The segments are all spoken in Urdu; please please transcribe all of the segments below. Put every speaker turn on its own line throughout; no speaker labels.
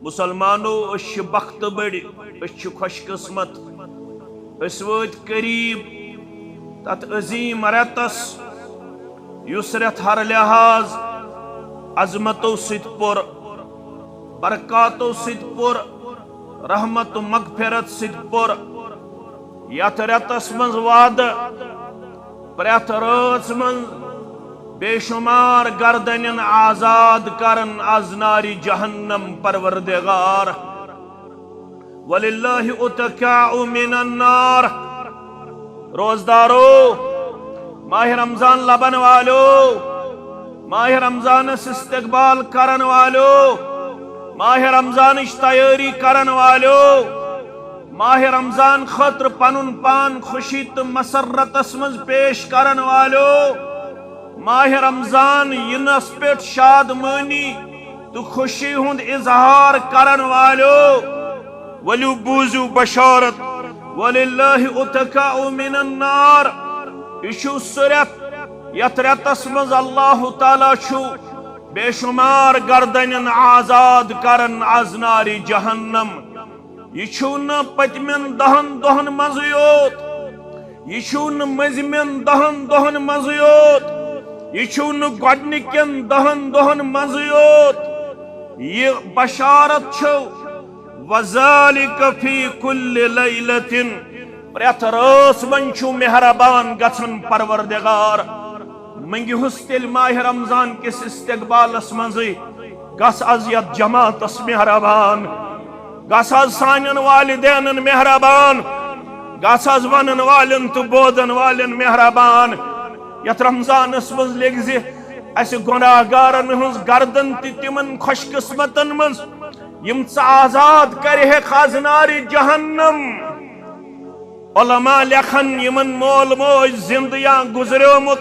مسلمانو اس بخت بڑ اس خوش قسمت اس وت قریب تت عظیم رتس اس رت ہر لحاظ عظمتوں ست پور برکاتوں ست پور رحمت و مغفرت ست پور یت رتس من وعد پریت رات من بے شمار گردن آزاد کرن از ناری جہنم پروردگار وللہ اتقاء من النار روزدارو ماہ رمضان لبن والو ماہ رمضان استقبال کرن والو ماہ رمضان تیاری کرن والو ماہ رمضان خطر پنن پان خوشی تو مسرت اسمز پیش کرن والو ماہ رمضان ینس پیٹ شادمانی تو خوشی ہند اظہار کرن والو ولو بوزو بشارت وللہ اتقاء من النار اشو سرت یت رتس مز اللہ تعالی شو بے شمار گردن آزاد کرن از ناری جہنم یہ چھو پتمن دہن دہن مزیوت یہ چھو مزمن دہن دہن مزیوت یہ چھو گڈنکن دہن دہن مزیوت یہ بشارت چھو وذالک فی کل لیلت پریت راس من چھو مہربان گژھن پروردگار منگی تیل ماہ رمضان کس استقبالس مزی گس از یت جماعتس مہربان گس از سانن والدین مہربان گس از ونن والن تو بودن والن مہربان یت رمضانس مز لگ زی اس گناہ گارن ہنز گردن تی تمن خوش قسمتن مز یم ژ آزاد کرے خازنار جہنم علماء لکھن یمن مول موج زندیاں گزریومت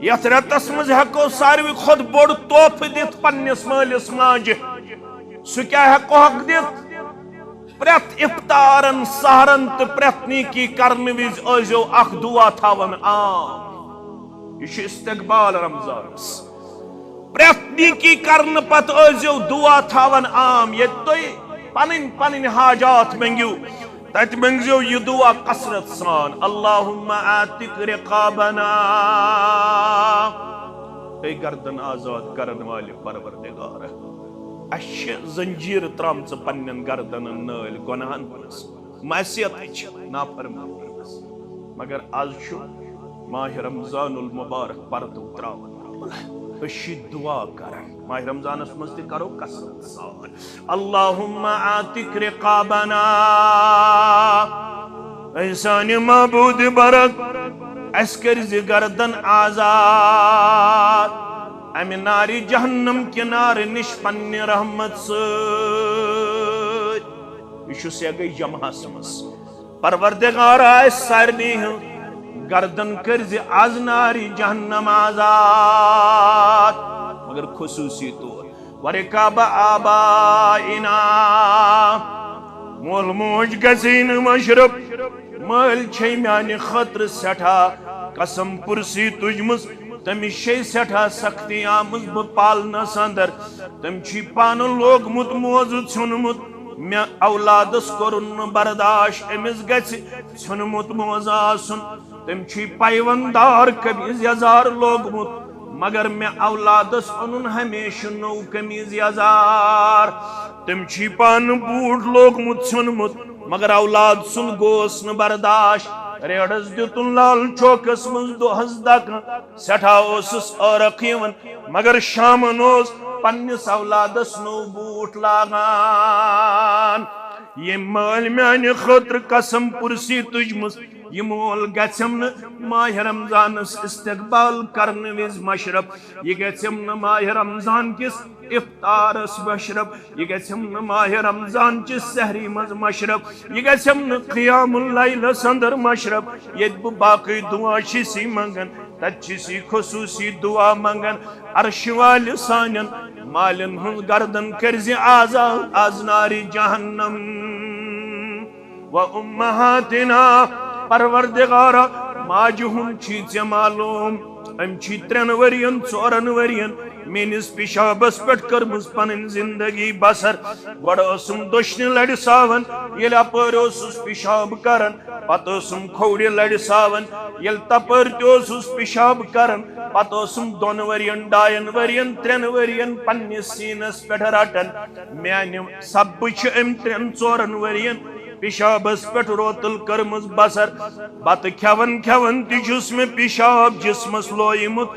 یت رتس مز ہیکو ساروی خود بوڑ توف دت پنس مالس ماجہ سہ کیا ہیکو حق دت پریت افطارن سحرن تو پریت نیکی کرن وز ازیو اخ دعا تھاون عام یہ استقبال رمضانس پریت نیکی کرن پت ازیو دعا تھاون عام یہ تھی پنن پنن حاجات منگیو تت منگزیو یہ دعا کثرت سان اللہم آتک رقابنا اے گردن آزاد کرن والے پروردگار اش زنجیر ترامچ پنن گردن نال گناہن پرس معصیت نافرمانی مگر آز شو ماہ رمضان المبارک پردو تراون اشی دعا کرن ماہ رمضان اس مزدی کرو کسرت سان اللہم آتک رقابنا احسان معبود برک اسکرز گردن آزاد امی ناری جہنم کنار نش پن رحمت سید اشو سے گئی جمع سمس پروردگار آئے سارنی ہوں گردن کرز از ناری جہنم آزاد مگر خصوصی طور ورکاب آبائنا مول موج گزین مشرب مل چھے میانی خطر سٹھا قسم پرسی تجمز تمی شے سٹھا سختی آمز بپالنا سندر تم چھی پان لوگ مت موزد سنمت میں اولادس کرن برداشت امز گچ سنمت موزا سن تم چھی پیوندار کمیز یزار لوگ مت مگر میں اولادس انن ہمیشہ نو کمیز یزار تم چھی پان بوڑ لوگ مت سنمت مگر اولاد سن گوس ن برداشت ریڑس دیتن لال چوکس مز دو ہزدک سٹھا اوسس ارقیون مگر شامن اوس پنس اولادس نو بوٹ لاغان یہ مال میانی خطر قسم پرسی تجمس یہ مول گھم ماہ رمضان استقبال کرنے وز مشرب یہ گھم ماہ رمضان کس افطارس مشرب یہ گھم ماہ رمضان چس سحری مز مشرب یہ گھم قیام اللیل سندر مشرب یہ باقی دعا چسی منگن تت چسی خصوصی دعا منگن عرش وال سانن مالن ہن گردن کرزی آزاد از ناری جہنم و امہاتنا پروردگارا ماجہم چھی ژے معلوم ام چھی 3 ورین 4 ورین میانس پیشابس پہ کرمز پن زندگی بسر گوڑسم دشن لڑ ساون یل اپر پیشاب کران پتم کھوڑ لڑ ساون یل تپر تس پیشاب کران پتم دون ورین ڈائن ورین ترین ورین پنس سینس پہ رٹان میانہ سب ام ترین ژورن ورین پیشابس پہ روتل کرمز بسر بت کھیون کھیون تس میں پیشاب جسمس لویمت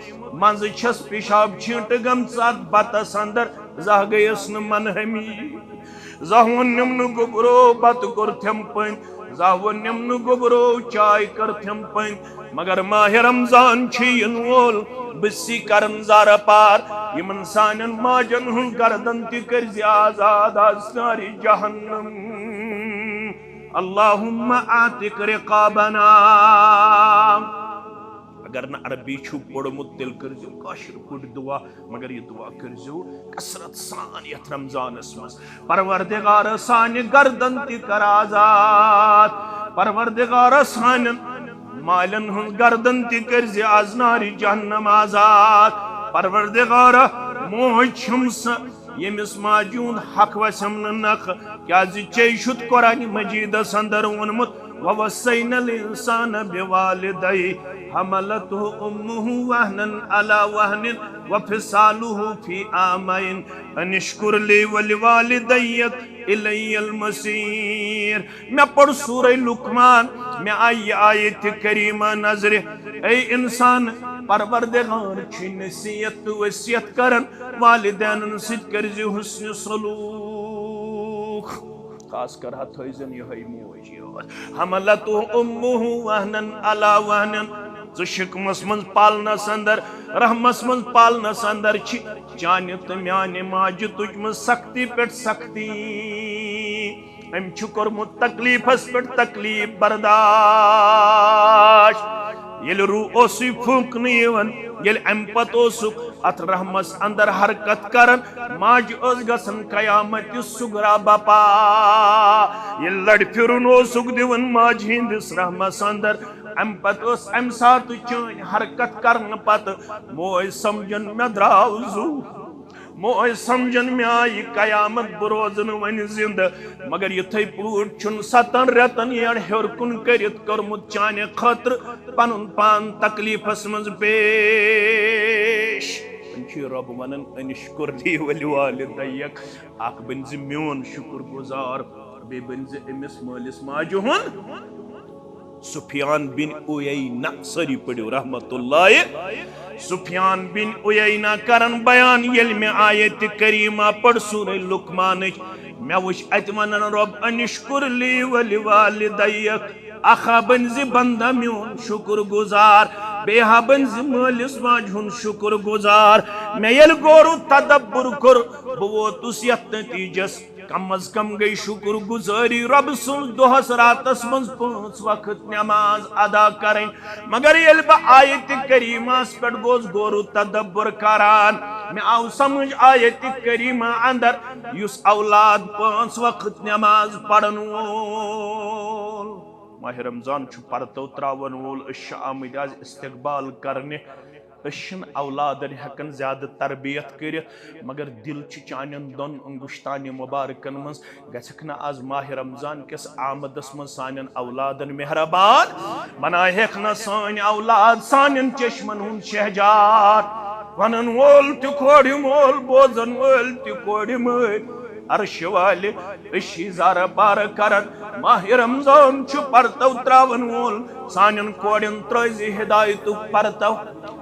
مز چھس پیشاب چھینٹ گمژ ات بتس اندر زہ گیس منہمی زہ ونم گوبرو بت کور تھم پن زہ ونم گوبرو چائے کر تھم پن مگر ماہ رمضان ین وول بسی کرن زارہ پار یمن سانن ماجن ہن گردن تہ کرزِ آزاد از نار جہنم اللہم آتق رقابنا اگر نہ عربی چھو پڑھمت تیل کرزو کاشر پڑھ دعا مگر یہ دعا کرزو کسرت سان یت رمضان اسمس پروردگار سان گردن تی کر آزاد پروردگار سان مالن ہن گردن تی کرزی از نار جہنم آزاد پروردگار موہ چھمس یمس ماجون حق وسم نخ کیا چے شد قرآن مجید اندر ونمت ووصینا الانسان بوالدیہ حملته امه وهنا على وهن وفصاله في عامين ان اشكر لي ولوالدي الي المصير میں پڑھ سورہ لقمان میں آئی آیت کریمہ نظر اے انسان پروردگار چھ نصیحت وصیت کرن والدین ست کرزی حسن سلوک خاص کر ہتھوزن یہ موجی حملته امه وهنا على وهن شکمس من پالنس اندر رحمس من پالنس اندر چانہ تو میانہ ماجہ تجم سختی پہ سختی ام کورمت تکلیفس پہ تکلیف برداشت یل روح پھونکن یل ام پتہ ات رحمس اندر حرکت کرن ماج گسن قیامت سگرا بپا یل لڑ پھرن دون ماج ہندس رحمس اندر ام پتہ ام سات چین حرکت کرن پتہ موج سمجھن میں دراو زو موج سمجھن میں آئی قیامت بروزن ون زند مگر یتھے پوٹ چھن 7 ریتن یڑ ہیور کن کرت کرمت چانہ خاطر پنن پان تکلیفس مز پیش رب ونن انشکر لی ولوالدیک اخ بنز میون شکر گزار بی بنز امس مالس ماجہ ہن سفیان بن عیینہ سری پڑھو رحمت اللہ سفیان بن عیینہ کرن بیان یل میں آیت کریمہ پڑھ سورہ لقمان میں وچ ات ونن رب انشکر لی ولوالدیک اخا بنز بندہ میون شکر گزار بیہا بنز مالس ماج ہن شکر گزار میں یل گورو تدبر کر بوتس یت نتیجس کم از کم گئی شکر گزاری رب سن دہس راتس من 5 وقت نماز ادا کریں مگر یل با آیت کریمہ پہ گوس گورو تدبر کران میں آو سمجھ آیت کریمہ اندر یس اولاد 5 وقت نماز پڑھن وول ماہ رمضان چھ پرتو تراون وول اش آمد آز استقبال کرنے اشن اولادن ہکن زیادہ تربیت کرت مگر دل چانن دون انگشتان مبارکن من گھنا آز ماہ رمضان کس آمدس من سانن اولادن مہربان بنا ہیکنا سان اولاد سانن چشمن ہن شہجار ونن وول تہ کھوڑ مول بوزن وول تہ کھوڑ مول عرش والے اشی زارہ بار کرن ماہ رمضان چھ پرتو تراون وول سانن کوڑن ترزی ہدایت پرتو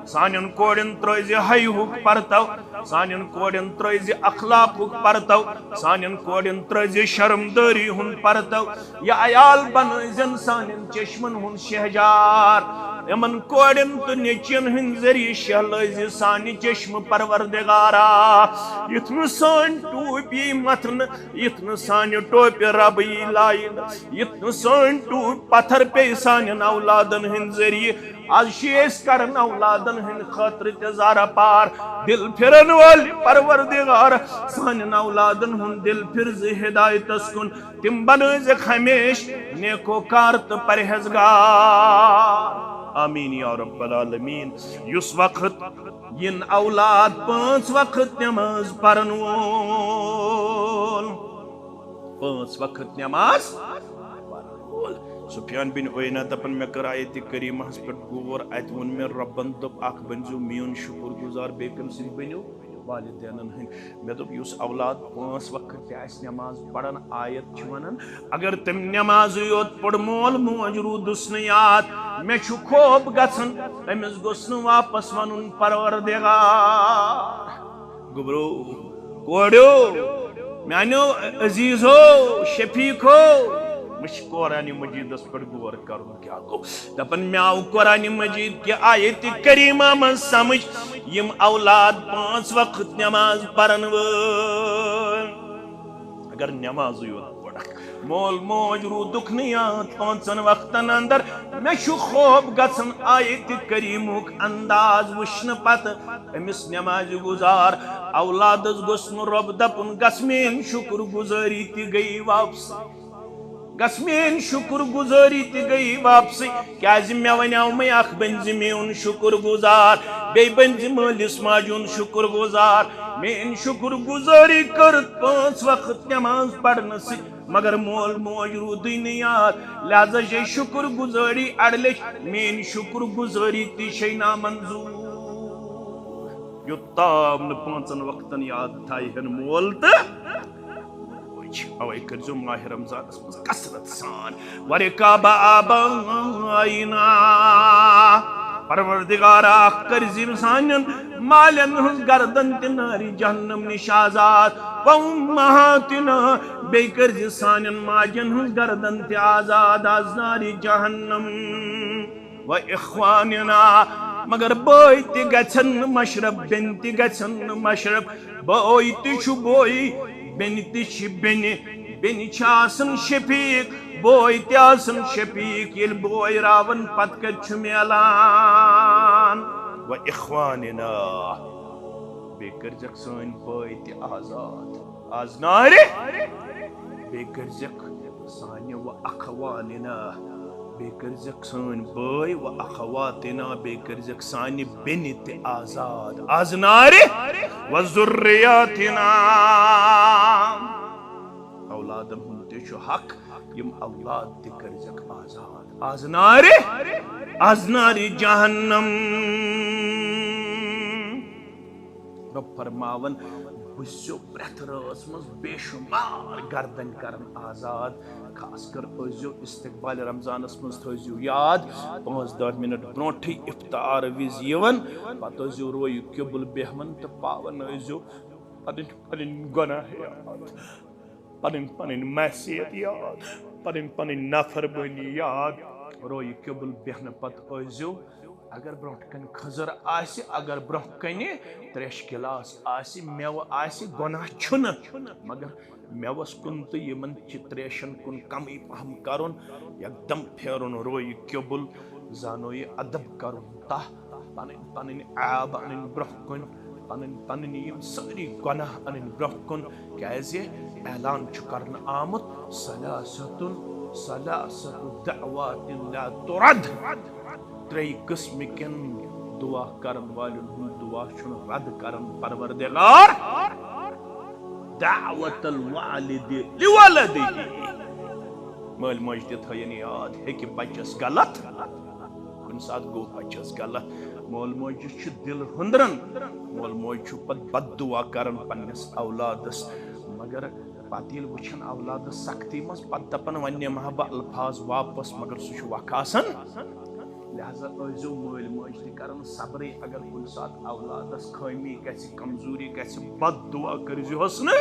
سانن کوڑن ترزی حیوک پرتو سانن کوڑن ترزی اخلاق پرتو سانن کوڑن ترزی شرمداری ہن پرتو یا عیال بنزن سانن چشمن ہن شہجار یمن کوڑن تو نیچن ہن ذریعہ شہلزی سانی چشم پروردگارا یتن سان ٹوپی متن یتن سانی ٹوپی ربی لائن یتن سان ٹوپ پتھر پہ سانن اولادن ہن ذریعہ آج شیس کرن اولادن ہن خاطر تزارہ پار دل پھرن والی پروردگار سانن اولادن ہن دل پھرز ہدایت اسکن تم بنز ہمیش نیکو کارت پرہزگار آمین یا رب العالمین. یس وقت ین اولاد 5 وقت نماز پرن وول 5 وقت نماز پرن وول. سفیان بن عیینہ دپن مے کر آیت کریمہ ہس پہ غور ات ون مے ربن دپ اخ بنزو میون شکر گزار بیکم سن بنو والدینن ہند. مے دپ یس اولاد 5 وقت تہ نماز پڑھن آیت چھ ونان اگر تم نماز یوت پڑ مول موج رودس ن یاد مے چھ خوب گژھن تمس گوس ن واپس ونن پروردگار گبرو کوڑو میانو عزیزو شفیقو مش قرآن مجید اس پر غور کروں کیا گو دپن میں آو قرآن مجید کی آیت کریمہ من سمجھ یم اولاد 5 وقت نماز پرن وول اگر نماز یوت پڑھ مول موج رودک نیات 5 وقتن اندر میں شو خوب گژھن آیت کریمک انداز وشن پت امس نماز گزار اولادس گوسن رب دپن گسمین شکر گزاری تی گئی واپس گسمین شکر گزاری تی گئی واپسی کیاز مے ونیاو میں اخ بنز میون شکر گزار بی بنز مالس ماجون شکر گزار مین شکر گزاری کرت 5 وقت نماز پڑھنے سے مگر مول موج رودی نیاد لہذا یہ شکر گزاری اڑلچ مین شکر گزاری تی شی نامنظور یوتام نے 5 وقتن یاد تھائی ہن مول تا اوے کرزو ماہ رمضان اس کثرت سان ورکاب آبائنا پروردگارا کرزیم سانن مالن ہن گردن تناری جہنم نش آزاد وامہاتنا بے کرز سانن ماجن ہن گردن تی آزاد از ناری جہنم و اخواننا مگر بوئی تی گچھن مشرب بن تی گچھن مشرب بوئی تی شو بوئی بن تی چھ بن چھاسن شفیق بوئی تی آسن شفیق یل بوئی راون پت کچھ میلان و اخواننا بے کرزک سن بوئی تی آزاد آزناری بے کرزک سانی و اخواننا بے کرزک سن بوئی و اخواتنا بے کرزک سانی بن تی آزاد آزناری و ذریاتنا اولادن ہنتے چھو حق یم اولاد تی کرزک آزاد آزناری جہنم رب فرماون بسیو پریت راس مز بے شمار گردن کرن آزاد خاص کر ازیو استقبال رمضان مز تھزیو یاد 5-10 منٹ برونٹھی افطار وز یون پتہ ازیو روی قبل بہمن تو پاون ازیو پنن گناہ یاد پنن معصیت یاد پنن نافرمانی یاد روی قبل بہن پت ازیو اگر برونٹ کن خزر آسی اگر برونٹ کنی تریش گلاس آسی میو آسی گناہ چھن مگر میوس کن تو یمن چھ تریشن کن کمی پہم کرن یک دم پھیرن روی قبل زانو یہ ادب کرن تہ پنن عیب انن برونٹ کن پنن یم ساری گناہ انن برونٹ کن کیازِ اعلان چھ کرن آمت ثلاثت دعوات لا ترد 3 قسم کن دعا کرن والن ہند دعا چھن رد کرن پروردگار دعوت الوالد لولدہ مل مج تہ تھین یاد ہیکہ بچس غلط کن سات گو بچس غلط مول موج چھ دل ہندرن مول موج چھ پت بد دعا کرن پنس اولادس مگر پتہ یل وچھن اولادس سختی مز پت دپن ون محبہ الفاظ واپس مگر سہ چھ وقت آسان لہذا ازیو مل موج تہ کرن صبر اگر کن سات اولادس خامی گژھِ کمزوری گژھِ بد دعا کرزیوس نا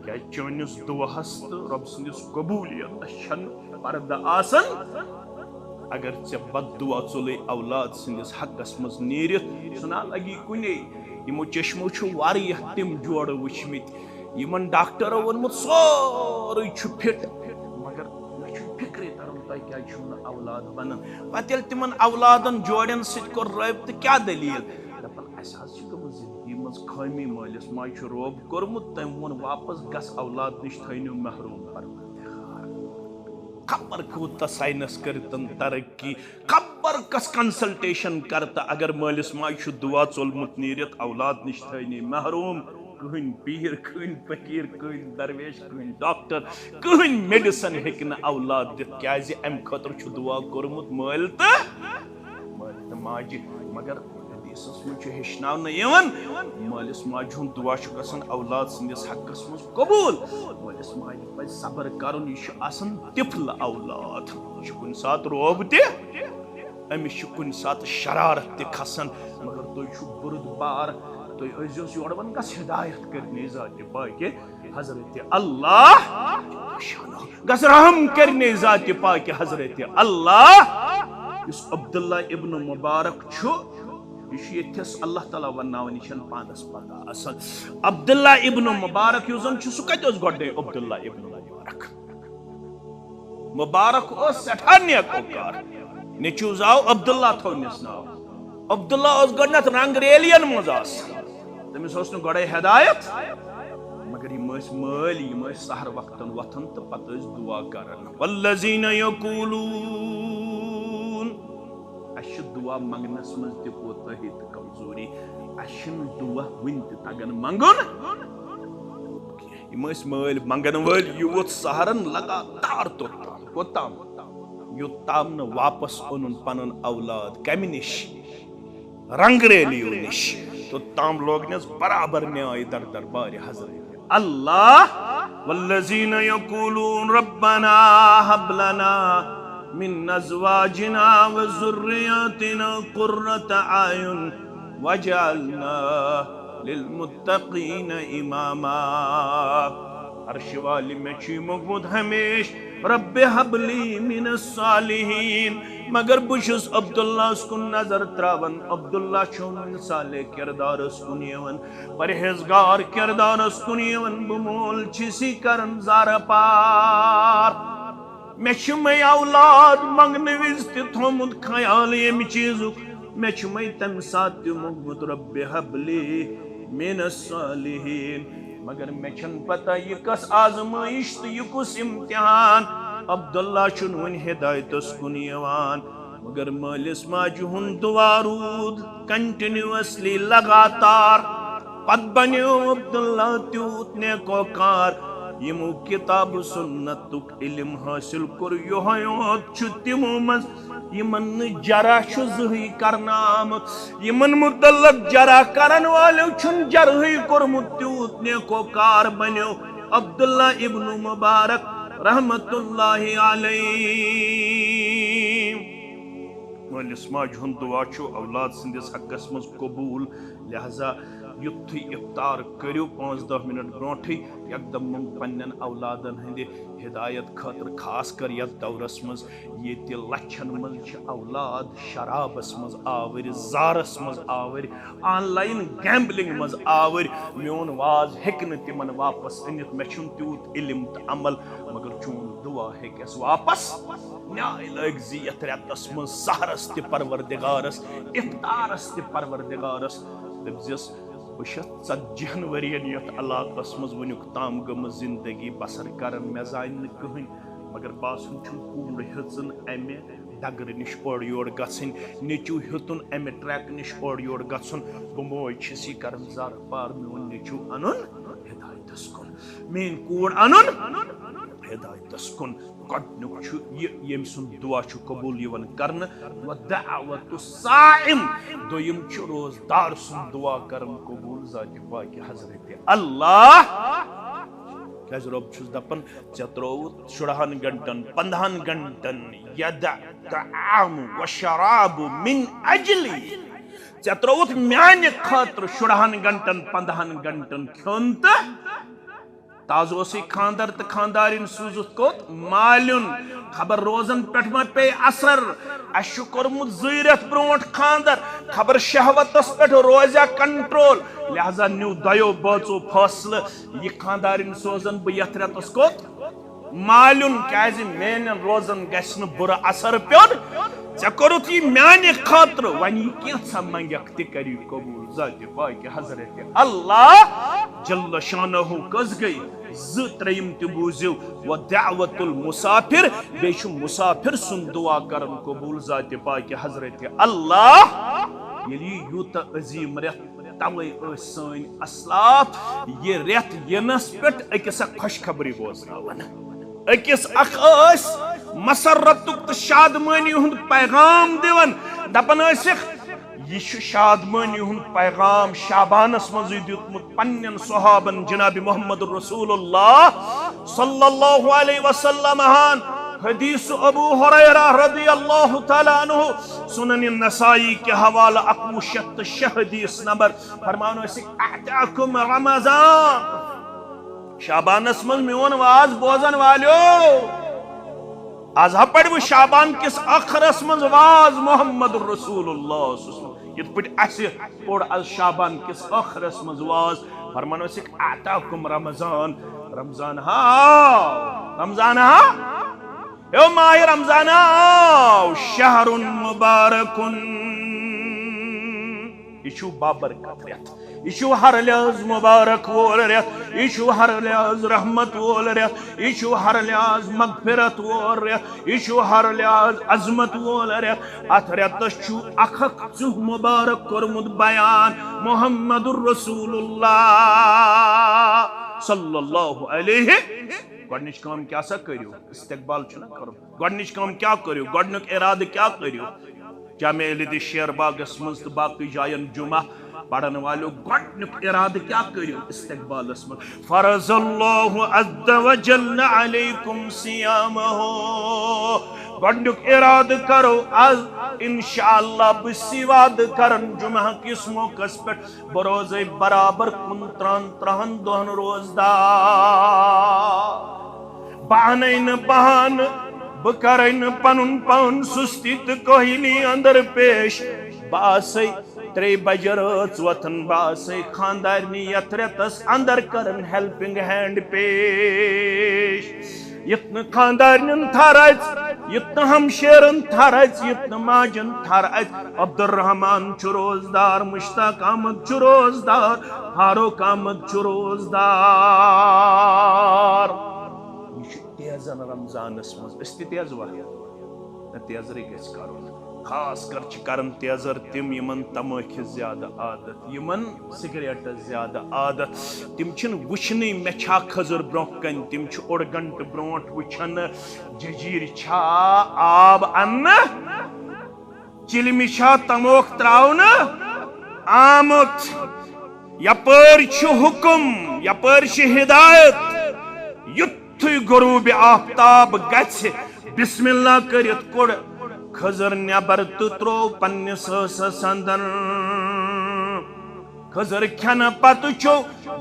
کیا چونس دعاس تو رب سندس قبولیت چھن پردہ آسان اگر ژے بد دعا ژوٚلے اولاد سندس حقس مز نیرتھ سنا لگی کنے یمو چشمو چھ واریاہ تم جوڑ وچھمت یمن ڈاکٹرو وونمت سورے چھ فٹ مگر مے چھ فکرے ترن تہ کیا چھن اولاد بنن پتہ یل تمن اولادن جوڑن سۭتۍ کوٚر رٲبطہٕ کیا دلیل دپن اسہ حظ چھ گٔمٕژ زندگی مز خٲمی مٲلِس ماجہِ چھُ روب کوٚرمُت تٔمۍ ووٚن واپس گژھ اولاد نش تھٲینو محروم پروردگار خبر کوتا سائنس کرتن ترقی خبر کس کنسلٹیشن کرتا اگر مالس ماج دعا ژولمت نیرت اولاد نش تھنی محروم کہن پیر کہن فقیر کہن درویش کہن ڈاکٹر کہن میڈیسن ہیکن اولاد دت کیازِ ام خاطر چھ دعا کورمت مال تو ماجہ مگر حدیثس من ہیچناونہ یوان مالس ماجہ ہند دعا چھ گژھان اولاد سندس حقس من قبول مالس ماجہ پزِ صبر کرن یہ آسان طفل اولاد یہ کن سات روب تہ امس کن سات شرارت تہ کھسان مگر تھی چھو بردبار تھی ٲسۍزیوس یور ون گژھ ہدایت کرنے ذات پاک حضرت اللہ گژھ رحم کرنے ذات پاک حضرت اللہ اس عبداللہ ابن مبارک چھو یتھس اللہ تعالیٰ وناون یہ پانس پتہ اصل عبداللہ ابن مبارک یس زن سہ کتہ گۄڈے عبداللہ ابن مبارک مبارک سٹھا نیک اوکار نیچو زاو عبداللہ تھونس ناو عبداللہ گۄڈنیتھ رنگ ریلین مز تمس گۄڈے ہدایت مگر یم مال یم سحر وقتن وتھان تو پتہ دعا کران والذین یقولون اش دعا منگنس مز تہ کوتاہی تو کمزوری اشن دعا ون تہ تگان منگن یم مال منگن ول یوت سحرن لگاتار توتام یوتام واپس اونن پنن اولاد کمہ نش رنگ ریلیو نش توتام لوگ نس برابر نیائی در دربار حضرت اللہ والذین یقولون ربنا هب لنا من ازواجنا وذریاتنا قرۃ اعین وجعلنا للمتقین اماما عرش والی میں چھی مغمود ہمیش رب حب لی من الصالحین مگر بشس عبداللہ کن نظر تراون عبداللہ چون صالح کردار کن یون پرہیزگار کردار کن یون بمول چسی کرن زار پار میں چھمے اولاد منگن وز تہ تھومت خیال یم چیزک میں چھمے تم سات تہ مغمود رب حب لی من الصالحین مگر میں چھن پتہ یہ کس آزمائش تو یہ کس امتحان عبداللہ چن ون ہدایتس کن یوان مگر مالس ماجہ ہند دعا رود کنٹینیوسلی لگاتار پت بنیو عبداللہ تیوت نیکوکار یمو کتاب سنتک علم حاصل کر یوت تمو مز یمن جرح زہی کرنا آمت یمن متعلق جرح کرن والو چھن جرحی کورمت تیوت نیکوکار بنیو عبداللہ ابن مبارک رحمت اللہ علیہ مالس ماجہ ہند دعا چھو اولاد سندس حقس مز قبول لہذا یتھی افطار کرو 5-10 منٹ برونٹھی یکدم پنن اولادن ہند ہدایت خاطر خاص کر یتھ دورس مز یہ لچھن مز اولاد شرابس مز آور زارس مز آور آن لائن گیمبلنگ مز آور میون واز ہیکن تمن واپس انت مے چھن تیوت علم تو عمل مگر چون دعا ہیکس واپس نیائی لگ زیت ریتس مز سحرس تہ پروردگارس افطارس تہ پروردگارس دپزیس بشت 40 ورین یت علاقس مز ونیک تام گم زندگی بسر کرن مے زان کہن مگر باسن چھ کوڑ ہژن امہ ڈگر نش اور یور گژھن نیچو ہتن امہ ٹریک نش اور یور گژھن بموج چھسی کرن زار پار میون نیچو انن ہدایتس کن مین کوڑ انن ہدایتس کن گۄڈنیُک چھُ یم سُنٛد دعا چھُ قبول یِوان کرنہٕ ودعوت الصائم دوٚیِم چھُ روزدار سُنٛد دعا کرن قبول ذاتِ پاکہِ حضرت اللہ کیازِ رۄب چھُس دپان ژےٚ ترٛووُتھ 14 گھنٹن 15 گھنٹن یدع طعام وشراب من اجلی ژےٚ ترٛووُتھ میانہِ خٲطرٕ 14 گھنٹن 15 گھنٹن کھیوٚن تہٕ تاز اوسی خاندر تو خاندارین سوزت کوت مالن خبر روزن پٹھ ما پے اثر اشو کورمت زیرت برونٹ خاندر خبر شہوتس پٹھ روزیا کنٹرول لہذا نیو دیو بچو فاصلہ یہ خاندارین سوزن بہ یتھ رتس کوت مالن کیازِ میانن روزن گژھِ نہٕ بُرٕ اثر پیون ژےٚ کوٚرُتھ یہِ میانہِ خٲطرٕ وۄنۍ یہِ کینٛژھا منگکھ تہِ کٔرِو قبوٗل ذاتِ پاکہِ حضرت اللہ جل شانہ کٔژ گٔے تریم تہ بوزیو و دعوت المسافر بیش مسافر سن دعا کرن قبول ذات پاک حضرت اللہ یلی یوت عظیم ریت توے سن اسلاف یہ ریت ینس پٹ اکس خوشخبری بوزناون اکس اخ مسرت تو شادمانی ہند پیغام دیون دپن یہ شادمانی ہند پیغام شابانس مز دیتمت پنن صحابن جناب محمد رسول اللہ صلی اللہ علیہ وسلم ہان حدیث ابو ہریرہ رضی اللہ تعالی عنہ سنن النسائی کے حوالہ 1106 حدیث نمبر فرمانو اعتاکم رمضان شابانس من میون واز بوزن والیو آز پڑو شابان کس اخرس من واز محمد رسول اللہ یت پٹ اسی پوڑ از شابان کس اخرس من واز فرمانو سک اعتاکم رمضان رمضان ہاو رمضان ہاو یو ماہ رمضان ہاو شہر مبارکن یہ بابرکت ریت یہ ہر لحاظ مبارک وول ریت یہ ہر لحاظ رحمت وول ریت یہ ہر لحاظ مغفرت وول ریت یہ ہر لحاظ عظمت وول ریت ات ریتس اخ مبارک کورمت بیان محمد الرسول اللہ صلی اللہ علیہ گۄڈنِچ کٲم کیٛاہ سا کٔرِو استقبال چھُنہ کرُن گۄڈنِچ کٲم کیٛاہ کٔرِو گۄڈنیُک اِرادٕ کیٛاہ کٔرِو جامع مسجد شیر باغس مز تو باقی جائن جمعہ پڑھن والو گۄڈنیُک اِرادٕ کیٛاہ کٔرِو استقبالس مز فرض اللہ عز وجل علیکم صیامہ گۄڈنیُک اِرادٕ کرو آز انشاءاللہ بسی وعدٕ کرن جمعہ کس موقع پٮ۪ٹھ بہٕ روزے برابر 29 دۄہن روزدار بہانے نہ بہان بہٕ کرے نہٕ پنُن پان سستی تہٕ کٲہلی اندر پیش بہٕ آسے 3 بجے رٲژ وۄتھان بہٕ آسے خاندارنہِ یتھ رٮ۪تس اندر کرن ہیلپنگ ہینڈ پیش یت نہٕ خاندارنٮ۪ن تھر اژِ یت نہٕ ہمشیرن تھر اژِ یت نہٕ ماجن تھر اژِ عبدالرحمان چھُ روزدار مشتاق احمد چھُ روزدار فاروق احمد چھُ روزدار یہ چھُ تیزن رمضانس مز أسۍ تہِ تیز واریاہ تیزرٕے گژھِ کرُن خاص کر چھ کرن تیزر تم یمن تماکہ زیادہ عادت یمن سگریٹ زیادہ عادت تم چھن وچھنی مے چھا خزر برونہ کن تم چھ اوڑ گنٹ برونٹ وچھن ججیر چھا آب ان چلمہ چھا تموک تراون آمت یپر چھ حکم یپر چھ ہدایت یتھے غروب آفتاب گژھِ بسم اللہ کرت کوڑ خزر نبر تو ترو پنس سس اندر خزر کھن پتہ چھو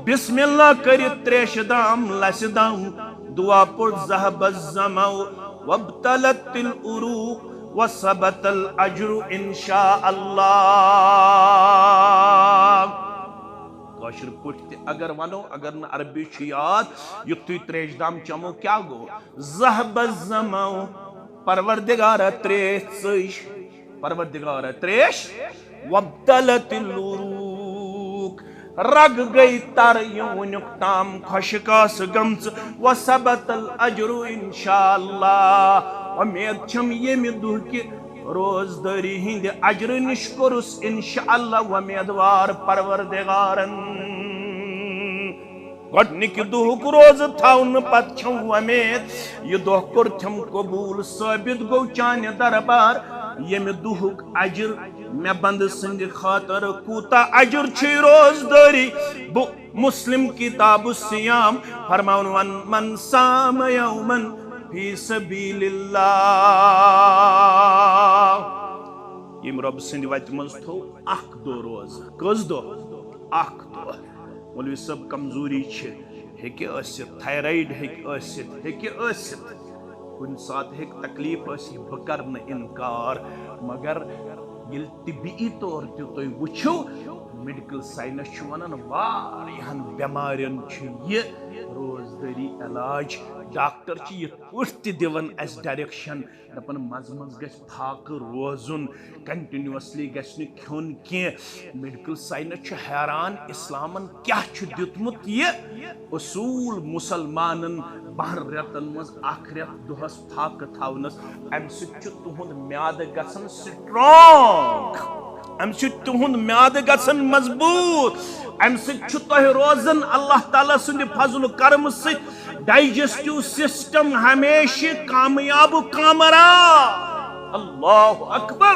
بسم اللہ کرت تریش دام لس دام دعا پڑ ذهب الظمأ وابتلت العروق وثبت الاجر انشاء اللہ کاشر پٹ اگر ونو اگر نہ عربی چھ یاد یتھے تریش دام چمو کیا گو ذهب الظمأ پروردگار تریش سیش پروردگار تریش وابتلت العروق رگ گئی تر یونک تام خشکاس گمز وثبت الاجر انشاءاللہ امید چھم یمی دہ کہ روزداری ہند اجر نش کورس انشاءاللہ امیدوار پروردگارن گۄڈنِکہِ دۄہُک روزٕ تھاونہٕ پتہٕ چھم وۄمید یہِ دۄہ کوٚر تھم قبوٗل ثٲبت گوٚو چانہِ دربار ییٚمہِ دۄہُک اجر مےٚ بنٛدٕ سٕنٛدِ خٲطرٕ کوٗتاہ اجر چھُے روزدٲری بہٕ مسلم کتاب الصیام فرماوُن ون من صام یومن فی سبیل اللہ ییٚمہِ رۄبہٕ سٕنٛدِ وتہِ منٛز تھوٚو اکھ دۄہ روزٕ کٔژ دۄہ اکھ دۄہ مولوی صاحب کمزوری ہیکہ ٲسِتھ تھایرایڈ ہیکہ ٲسِتھ کُنہِ ساتہٕ ہیکہِ تکلیف ٲسِتھ بہٕ کرٕ نہٕ انکار مگر ییٚلہِ طبی طور تہِ تُہۍ وٕچھِو میڈیکل سائنس ونان واریاہن بیمارین یہ روزداری علاج ڈاکٹر یہ پہ دِوان اس ڈائریکشن دپان مز مز گژھِ پھاکہٕ روزُن کنٹینیوسلی گژھِ نہٕ کھیوٚن کینٛہہ میڈیکل سائنس حیران اسلامن کیا دیُتمُت یہ اصوٗل مُسلمانن 12 رٮ۪تن منٛز 1 رٮ۪تھ دۄہس پھاکہٕ تھاونس امہِ سۭتۍ چھُ تُہُنٛد میادٕ گژھان سٹرانگ امہِ سۭتۍ تُہُنٛد میادٕ گژھان مضبوٗط امہِ سۭتۍ چھُ تۄہہِ روزان اللہ تعالیٰ سٕنٛدِ فضل کرم سۭتۍ ڈائجسٹو سسٹم ہمیشہ کامیاب کامران اللہ اکبر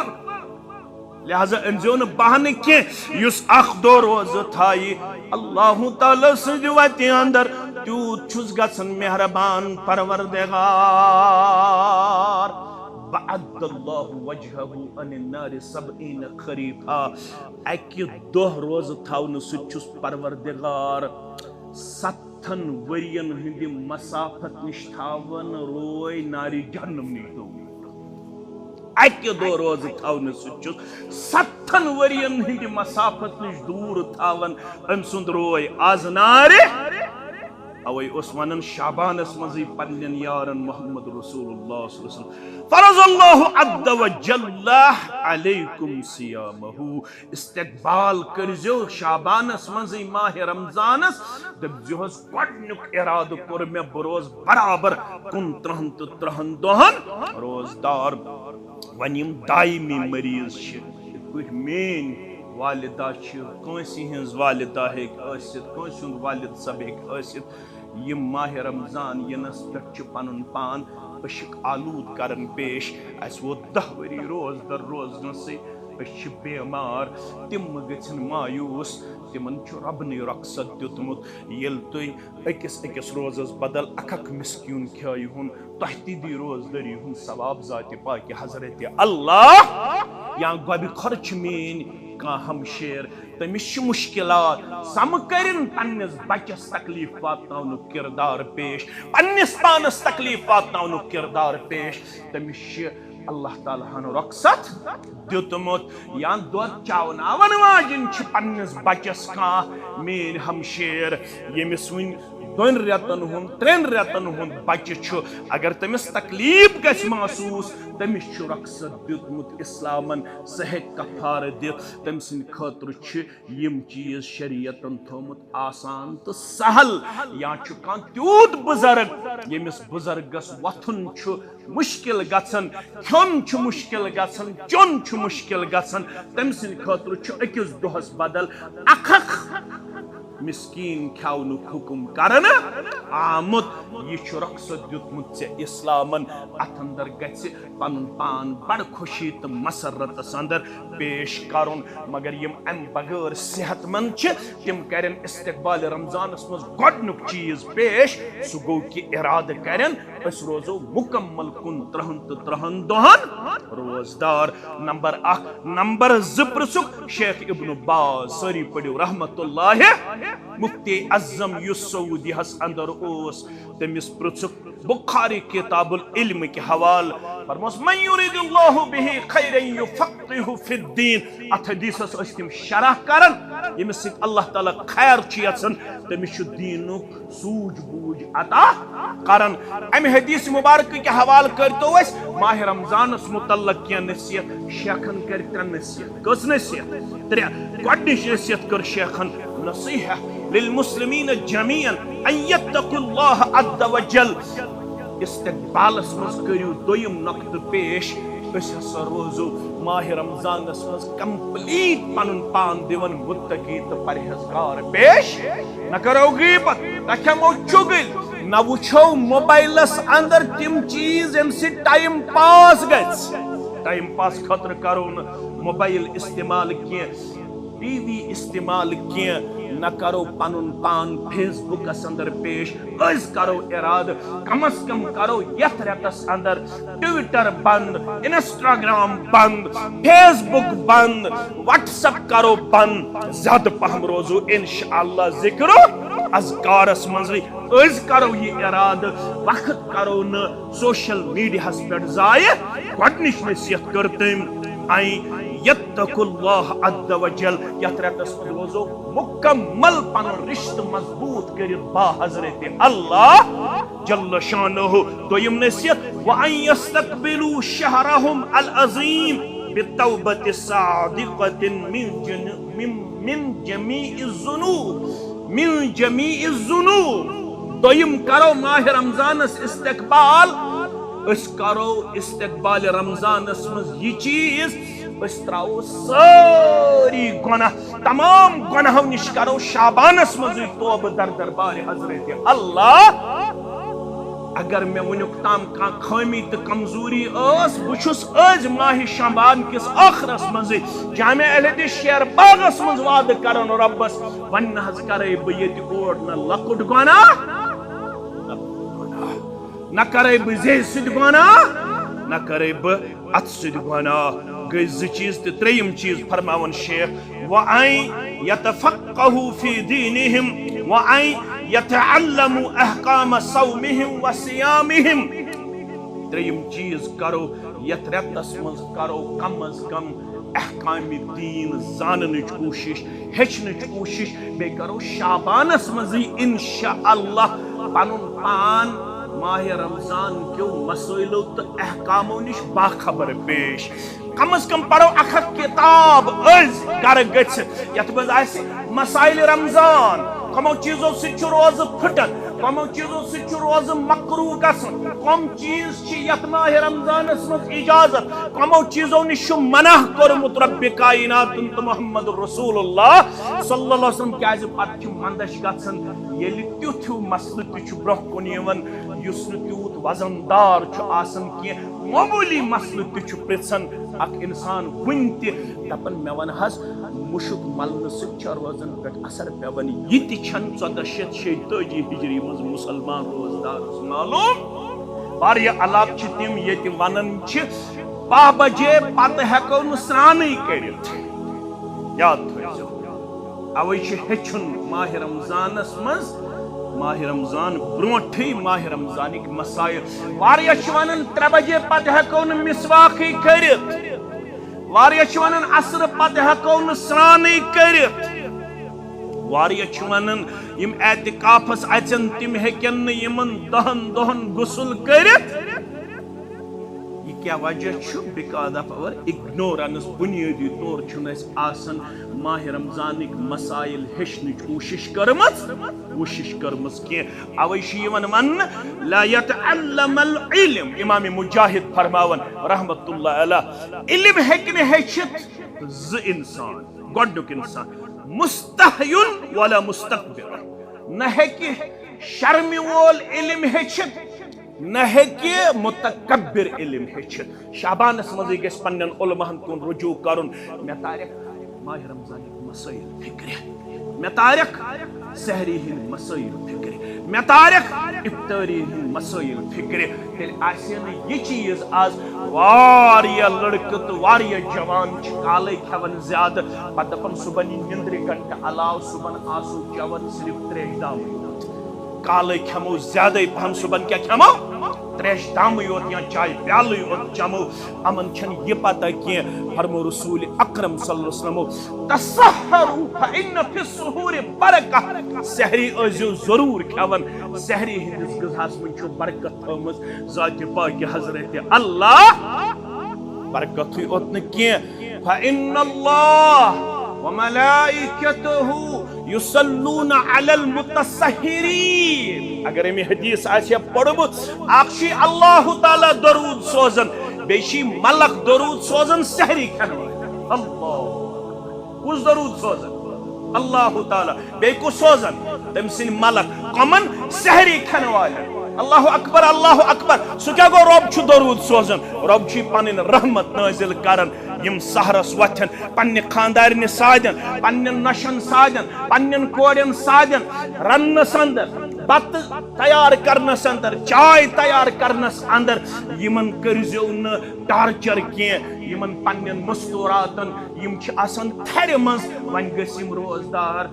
لہذا انزو نہ بہانہ کی یس اخ دو روز تھائی اللہ تعالیٰ سٕنٛدِ وتہِ اندر تیوت چھُس گژھان مہربان پروردگار بعد اللہ وجهه عن النار 70 خریفا اکہ دہ روز تھاونہ سۭتۍ چھُس پروردگار 7 ورین ہندِ مسافت نش تھاون روی ناری جہنم نش دور اکہ دہ روز تھاونہ سۭتۍ چھُس 7 ورین ہندِ مسافت نش دور تھاون ام سند روی آز نارِ اوے اس ونن شعبانس مزی پنن یارن محمد رسول اللہ صلی اللہ علیہ وسلم فرض اللہ عز وجل علیکم صیامہ استقبال کرزو شعبانس مزی ماہ رمضانس دبزیوس گۄڈنیُک ارادٕ کوٚر مےٚ بروز برابر 29 تہٕ 30 دۄہن روزدار وۄنۍ یِم دائمی مریض چھِ یِتھ پٲٹھۍ میٲنۍ والدہ کٲنٛسہِ ہٕنٛز والدہ ہیٚکہِ ٲسِتھ کٲنٛسہِ ہُنٛد والد صٲب ہیٚکہِ ٲسِتھ یم ماہ رمضان ینس پٮ۪ٹھ چھِ پنُن پان اشک آلود کرن پیش اس ووت 10 ؤری روز در روزنسٕے أسۍ چھِ بیمار تِم گژھن مایوٗس تِمن چھُ ربنٕے رۄخصت دیُتمُت ییٚلہِ تُہۍ أکِس روزس بدل اکھ مسکیٖن کھیٲیہُن تۄہہِ تہِ دی روزدٲری ہُنٛد ثواب ذاتہِ پاکہِ حضرت اللہ یا گۄبہِ خۄر چھِ میٲنۍ کانٛہہ ہمشیر تٔمِس چھِ مُشکِلات سم کٔرِن پننِس بچس تکلیف واتناونُک کردار پیش پننِس پانس تکلیف واتناونُک کردار پیش تٔمِس چھِ اللہ تعالیٰ ہن رۄخصت دیُتمُت یا دۄد چاوناون واجٮ۪ن چھِ پننِس بچس کانٛہہ میٲنۍ ہمشیر ییٚمِس وٕنۍ 2 رٮ۪تن ہُنٛد 3 رٮ۪تن ہُنٛد بچہِ چھُ اگر تٔمِس تکلیف گژھِ محسوٗس تٔمِس چھُ رۄخصت دیُتمُت اسلامن سُہ ہیٚکہِ کفارٕ دِتھ تٔمۍ سٕنٛدِ خٲطرٕ چھِ یِم چیٖز شریعتن تھوٚمُت آسان تہٕ سہل یا چھُ کانٛہہ تیوٗت بُزرگ ییٚمِس بُزرگس وۄتھُن چھُ مُشکل گژھان کھیوٚن چھُ مُشکل گژھان چیوٚن چھُ مُشکل گژھان تٔمۍ سٕنٛدِ خٲطرٕ چھُ أکِس دۄہس بدل اکھ مسکین کھیاونُک حکم کرنہٕ آمُت یہ چھُ رۄخصت دیُتمُت ژےٚ اسلامن اتھ اندر گژھِ پنُن پان بڑٕ خوشی تہٕ مسرتس اندر پیش کرُن مگر یم امہِ بغٲر صحت مند چھِ تِم کرن استقبال رمضانس منٛز گۄڈنیُک چیٖز پیش سُہ گوٚو کہِ ارادٕ کرن أسۍ روزو مُکمل 29 تہٕ 30 دۄہن روزدار نمبر 1 نمبر 2 پرژھُکھ شیخ ابن باز سٲری پٔرِو رحمت اللہ مفتی اعظم یُس سعودی ہس اندر اوس تٔمِس پرژھُکھ بخاری کتاب العلم کے حوالہ فرموس من یرید اللہ بہ خیرا یفقہہ فی الدین اتھ حدیثس ٲسۍ تِم شرح کران ییٚمِس سۭتۍ اللہ تعالیٰ خیر چھُ یژھان تٔمِس چھُ دیٖنُک سوٗجھ بوٗجھ عطا کران امہِ حدیث مبارکہ کے حوالہ کٔرتو أسۍ ماہ رمضانس متعلق کینٛہہ نصیحت شیخن کر 3 نصیحت کٔژ نصیحت 3 گۄڈنِچ نصیحت کٔر شیخن نصیحہ للمسلمین جميعا ان يتقوا الله عز وجل استقبالس منٛز کٔرِو دوٚیِم نۄقطہٕ پیش أسۍ ہسا روزو ماہ رمضانس منٛز کمپلیٹ پنُن پان دِوان متقی تہٕ پرہیزگار پیش نہ کرو غیبت نہ کھٮ۪مو چُگٕلۍ نہ وٕچھو موبائلس اندر تِم چیٖز ییٚمہِ سۭتۍ ٹایم پاس گژھِ ٹایم پاس خٲطرٕ کرو نہٕ موبائل استعمال کینٛہہ ٹی وی استعمال کینٛہہ نہ کرو پنُن پان فیس بُکس اندر پیش أسۍ کرو ارادٕ کم از کم کرو یتھ رٮ۪تس اندر ٹویٹر بند انسٹاگرام بند فیس بک بند واٹس ایپ کرو بند زیادٕ پہم روزو انشاءاللہ ذکر اذکارس منٛزٕے أسۍ کرو یہِ ارادٕ وقت کرو نہٕ سوشل میڈیاہس پٮ۪ٹھ ضایع گۄڈنِچ نصیحت کٔر تٔمۍ یتقوا اللہ عز وجل یتھ رٮ۪تس منٛز روزو مکمل پنُن رشتہٕ مضبوط کٔرِتھ با حضرت اللہ جل شانہ. دوٚیِم نصیحت وَأَن يَسْتَقْبِلُوا شَهْرَهُمْ الْعَظِيمَ بِالتَّوْبَةِ الصَّادِقَةِ من جميع الذنوب. دوٚیِم کرو ماہ رمضانس استقبال، أسۍ کرو استقبال رمضانس منٛز یہِ چیٖز أسۍ تراوو سٲری گۄناہ، تمام گۄناہو نِش کرو شابانس منٛزٕے توبہٕ در دربارِ حضرت اللہ. اگر مےٚ وُنیُک تام کانٛہہ خٲمی تہٕ کمزوری ٲس بہٕ چھُس أزۍ ماہِ شعبان کِس ٲخرس منٛزٕے جامع اہل حدیث شیر باغس منٛز وعدٕ کران رۄبس وۄنۍ نہ حظ کرے بہٕ ییٚتہِ اور نہ لۄکُٹ گۄناہ نہ کرے بہٕ زیٚیہِ سۭتۍ گۄناہ نہ کرے بہٕ اتھٕ سۭتۍ گۄناہ. گٔے زٕ چیٖز تہٕ ترٛیٚیِم چیٖز فرماوان شیخ وَأَن يَتَفَقَّهُوا فِي دِينِهِمْ وَأَن يَتَعَلَّمُوا أَحْكَامَ صَوْمِهِمْ وَصِيَامِهِمْ. ترٛیٚیِم چیٖز کرو یتھ رٮ۪تس منٛز کرو کم از کم احکامِ دیٖن زاننٕچ کوٗشش ہیٚچھنٕچ کوٗشش. بیٚیہِ کرو شابانس منٛزٕے انشاء اللہ پنُن پان ماہ رمضان کیو مسائلو تہٕ احکامو نِش باخبر پیش. کم از کم پرو اکھ کتاب أزۍ گرٕ گٔژھِتھ یتھ منٛز آسہِ مسائل رمضان، کمو چیٖزو سۭتۍ چھُ روزٕ پھٕٹان، کمو چیٖزو سۭتۍ چھُ روزٕ مکروہ گژھان، کم چیٖز چھِ یتھ ماہ رمضانس منٛز اجازت، کمو چیٖزو نِش چھُ منع کوٚرمُت رب کائناتن تہٕ محمد رسول اللہ صلی اللہ علیہ وسلم. کیازِ پتہٕ چھِ منٛدچھ گژھان ییٚلہِ تیُتھ ہیوٗ مسلہٕ تہِ چھُ برونٛہہ کُن یِوان یُس نہٕ تیوٗت وزن دار چھُ آسان کینٛہہ، معموٗلی مسلہٕ تہِ چھُ پرژھان اکھ انسان کُنہِ تہِ دپان مےٚ ون حظ مُشُک ملنہٕ سۭتۍ چھا روزن پٮ۪ٹھ اثر پیوان. یہِ تہِ چھنہٕ 1436 ہجری منٛز مُسلمان روزدارس معلوم. واریاہ علاقہٕ چھِ تِم ییٚتہِ ونان چھِ 12 بجے پتہٕ ہٮ۪کو نہٕ سرانٕے کٔرِتھ. یاد تھٲیزیو اوے چھُ ہیٚچھُن ماہ رمضانس منٛز ماہ رمضان برونٹھٕے ماہ رمضانٕکۍ مسائل. واریاہ چھِ ونان 3 بجے پتہٕ ہٮ۪کو نہٕ مسواکٕے کٔرِتھ، واریاہ چھِ ونان عصرٕ پتہٕ ہٮ۪کو نہٕ سرانٕے کٔرِتھ، واریاہ چھِ ونان یِم اعتکافس اژن تِم ہیٚکن نہٕ یِمن 10 دۄہن غسل کٔرِتھ. یہ کیا وجہ چھُ؟ بیکاز آف اور اگنورنس. بنیٲدی طور چھُنہٕ اَسہِ آسان ماہ رمضانٕکۍ مسائل ہیٚچھنٕچ کوٗشش کٔرمٕژ کینٛہہ. اوے چھُ یِوان وننہٕ لا یتعلم العلم. امام مجاہد فرماون رحمت اللہ علیہ علم ہیٚکہِ نہٕ ہیٚچھِتھ زٕ انسان. گۄڈنیُک انسان مستحیُن ولا مستکبر. نہ ہیٚکہِ شرمہِ وول علم ہیٚچھِتھ نہ ہیٚکہِ متکبر علم ہیٚچھِتھ. شابانس منٛزٕے گژھِ پننٮ۪ن علماہن کُن رجوع کرُن. مےٚ تارٮ۪کھ ماہ رمضانٕکۍ مسائل فکرِ، مےٚ تارٮ۪کھ سحری ہٕنٛدۍ مسائل فکرِ، مےٚ تارٮ۪کھ افطٲری ہٕنٛدۍ مسائل فکرِ. تیٚلہِ آسہِ نہٕ یہِ چیٖز آز واریاہ لڑکہٕ تہٕ واریاہ جوان چھِ کالے کھٮ۪وان زیادٕ پتہٕ دپان صبحن یہِ نِندرِ گنٹہٕ علاوٕ صبحن آسو چٮ۪وان صرف تریش دامٕے. کالے کھٮ۪مو زیادے پہن صبحن کیا کھٮ۪مو تریش دامٕے یوت یا چائے پیالٕے یوت چٮ۪مو. یِمن چھنہٕ یہِ پتہ کینٛہہ. فرمو رسول اکرم صلی اللہ علیہ وسلم تسحروا فإن فی السحور برکہ. سحری ٲسۍزیو ضروٗر کھٮ۪وان. سحری ہٕنٛدِس غذاہس منٛز چھُ برکت تھٲومٕژ ذاتِ پاکہِ حضرت اللہ. برکتھٕے اوت نہٕ کینٛہہ فإن اللہ وملائکتہ یصلون علی المتسحرین. اگر امی حدیث آسہِ پوٚرمُت اکھ چھُ اللہ تعالیٰ درود سوزان بیٚیہِ چھِ ملک درود سوزان سحری کھٮ۪نہٕ وٲلۍ. اللہ کُس درود سوزان؟ اللہ تعالیٰ. بیٚیہِ کُس سوزان؟ تٔمۍ سٕنٛدۍ ملک. کۄمن؟ سحری کھٮ۪نہٕ والٮ۪ن. اللہ اکبر اللہ اکبر. سُہ کیٛاہ گوٚو رۄب چھُ درود سوزان؟ رۄب چھُ پنٕنۍ رحمت نٲزِل کران. یم سحرس وتھن پننہِ خاندارنہِ سادن پننٮ۪ن نۄشن سادن پننٮ۪ن کورٮ۪ن سادن رننس اندر بتہٕ تیار کرنس اندر چاے تیار کرنس اندر. یمن کٔرزیو نہٕ ٹارچر کینٛہہ. یمن پننٮ۪ن مستوراتن یم چھِ آسان تھرِ منٛز. وۄنۍ گٔژھۍ یم روزدار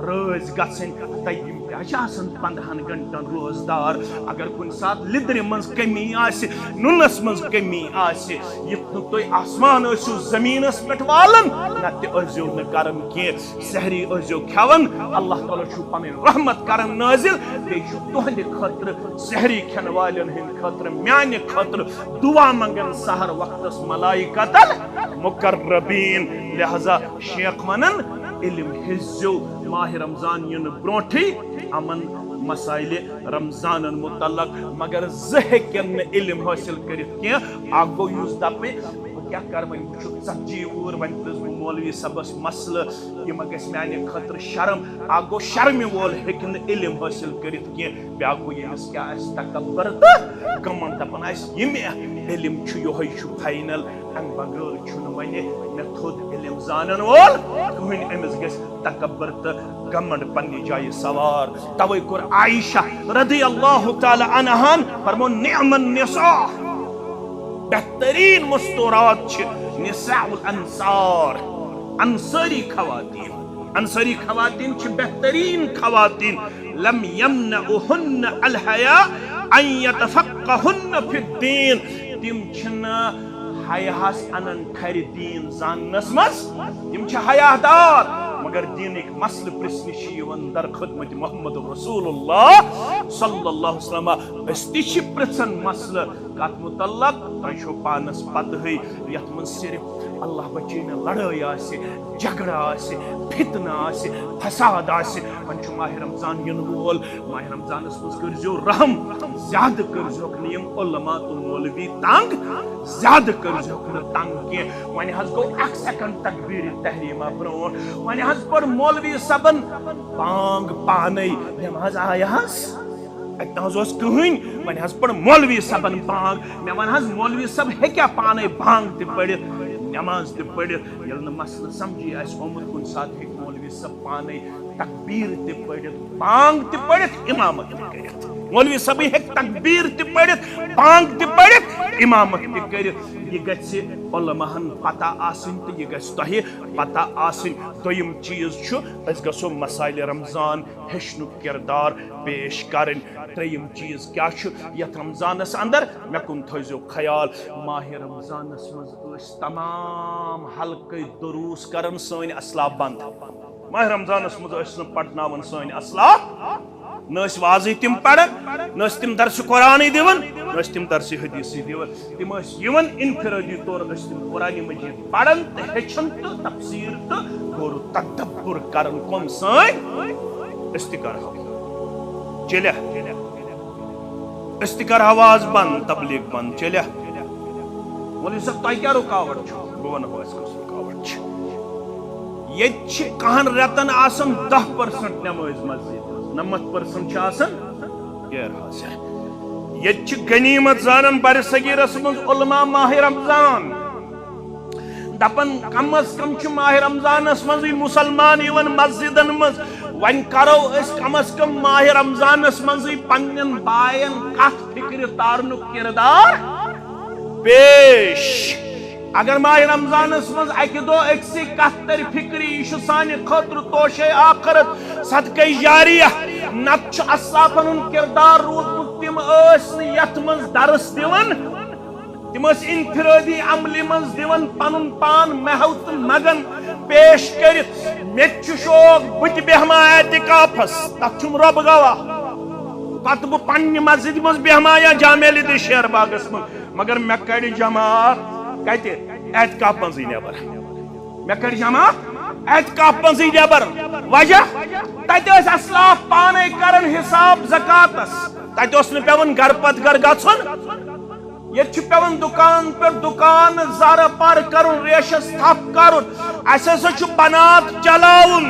رٲزۍ گژھٕنۍ تہٕ یم آسان 15 گھنٹن روزدار اگر کن سات لدر مز کمی آسہِ نونس مز کمی آسہِ یتھ نہٕ تُہۍ آسمان ٲسِو زمینس پٮ۪ٹھ والن نتہٕ ٲسۍزیو نہٕ کران کینٛہہ سحری ٲسۍزیو کھٮ۪وان اللہ تعالیٰ چھُ پنٕنۍ رحمت کران نٲزِل بیٚیہِ چھُ تُہنٛدِ خٲطرٕ سحری کھٮ۪ن والٮ۪ن ہٕنٛدِ خٲطرٕ میانہِ خٲطرٕ دعا منگان سحر وقتس ملائکتن مقربین لہذا شیخ ونان علم ہیزیو ماہ رمضان ین برونٹھی امن مسائل رمضان متعلق مگر زہکن علم حاصل کرت کی اکھ گو یس دپے کیا کر ون بہ ژتجی وُہر ون پرس بہ مولوی صبس مسئلہ یہ ما گژھِ میانہ خاطر شرم اکھ گو شرمہِ وول ہیکہ نہٕ علم حاصل کرت کی بیاکھ گو ییٚمِس کیا آسہِ تکبر تہٕ گمن دپان آسہِ یہ مےٚ علم چھُ یہوے چھُ فاینل امہ بغٲر چھُنہٕ وۄنۍ مےٚ تھوٚد علم زانن وول کٕہٕنۍ أمِس گژھِ تکبر تہٕ گمنڈ پننہِ جایہِ سوار توے کوٚر عائشہ رضی اللہ تعالی عنہا فرمون نعم النساء بہترین مستورات چھ نساء الانصار انصاری خواتین چھ بہترین خواتین لم یمنعهن الحیاء ان یتفقهن فی الدین تم چھنا حیاس انن کھر دین زاننس مز تم چھ حیا دار مگر دینک مسل پرسنہ چھ در خدمت محمد رسول اللہ صلی اللہ علیہ وسلم اس تہ چھ پرسن مسل کت متعلق تہ چھو پانس پتہ یت من صرف اللہ بچین لڑائی آسہ جھگڑا آسہ فتنہ آسہ فساد آسہ ون چھ ماہ رمضان ین وول ماہ رمضانس مز کرزیو رحم زیادہ کرزیوک نیم علماء تو مولوی تنگ زیادہ کرزیوک نہ تنگ کی ون حظ گو 1 سیکنڈ تکبیر تحریمہ برون ون حظ پر مولوی صبن بانگ پانے نماز آیاس اتنا حظ کہین ون حظ پر مولوی صبن بانگ میں ون حظ مولوی صب ہیکیا پانے بانگ تہ پڑھت نماز تہ پڑھت یل نہ مسئلہ سمجھی آس آمت کن سات ہیک مولوی صب پانے تکبیر تہ پڑھت بانگ تہ پڑھت امامت تہ کرت مولوی صبی ہیک تکبیر تہ پڑھت بانگ تہ پڑھت امامت تہ کرت یہ گژھِ علماءن پتہ آسن تو یہ گژھِ تۄہہِ پتہ آسن دوٚیِم چیٖز چھُ أسۍ گژھو مسائل رمضان ہیٚچھنُک کردار پیش کرٕنۍ ترٛیٚیِم چیٖز کیاہ چھُ یتھ رمضانس اندر مےٚ کُن تھٲیزیو خیال ماہ رمضانس منٛز ٲسۍ تمام حلقے دروس کران سٲنۍ اسلاف بند ماہ رمضانس منٛز ٲسۍ نہٕ پرناوان سٲنۍ اسلاف نہ ٲسۍ وازٕے تِم پران نہ ٲسۍ تِم درسہِ قرآنٕے دِوان نہ ٲسۍ تِم درسہِ حدیثٕے دِوان تِم ٲسۍ یِوان انفرٲدی طور ٲسۍ تِم قرآنِ مجیٖد پران تہٕ ہیٚچھان تہٕ تفسیٖر تہٕ گوٚو تدبر کران کٕم سٲنۍ أسۍ تہِ کرہو چلیا أسۍ تہِ کرہو آز بند تبلیغ بند چلیا مولوی صٲب تۄہہِ کیٛاہ رُکاوٹ چھُ بہٕ ونہو اَسہِ کۄس رُکاوٹ چھِ ییٚتہِ چھِ کہن رٮ۪تن آسان 10% نمٲز مسجد 90% آسان غیر حاضر ییٚتہِ چھِ غنیمت زانان بر صغیرس منٛز علماء ماہ رمضان دپان کم از کم چھُ ماہ رمضانس منٛزٕے مُسلمان یِوان مسجدن منٛز وۄنۍ کرو أسۍ کم از کم ماہ رمضانس منٛزٕے پننٮ۪ن باین کتھ فکرِ تارنُک کردار پیش اگر ماہ رمضانس مز اکہ دۄہ أکسٕے کتھ تر فکری یہ چھُ سانہِ خٲطرٕ توشے آخرت صدقہ جاریہ نت چھُ اصحابن ہُنٛد کردار روٗدمُت تِم ٲسۍ نہٕ یتھ منٛز درس دِوان تِم ٲسۍ انفرٲدی عملہِ منٛز دِوان پنُن پان محو تہٕ مگن پیش کٔرِتھ مےٚ تہِ چھُ شوق بہٕ تہِ بیہما اعتکافس تتھ چھُم رۄب گواہ پتہٕ بہٕ پننہِ مسجد منٛز بیہما یا جامع الدین شیر باغس منٛز مگر مےٚ کڑِ جماعت کتہِ اعتکاف منٛزٕے نٮ۪بر مےٚ کڑِ جماعت اعتکاف منٛزٕے نٮ۪بر وجہ تتہِ ٲسۍ اسلاف پانے کران حساب زکاتس تتہِ اوس نہٕ پیوان گرٕ پتہٕ گرٕ گژھُن ییٚتہِ چھُ پیوان دُکان پٮ۪ٹھ دُکان زارٕ پار کرُن ریشس تھپھ کرُن اسہِ ہسا چھُ بنات چلاوُن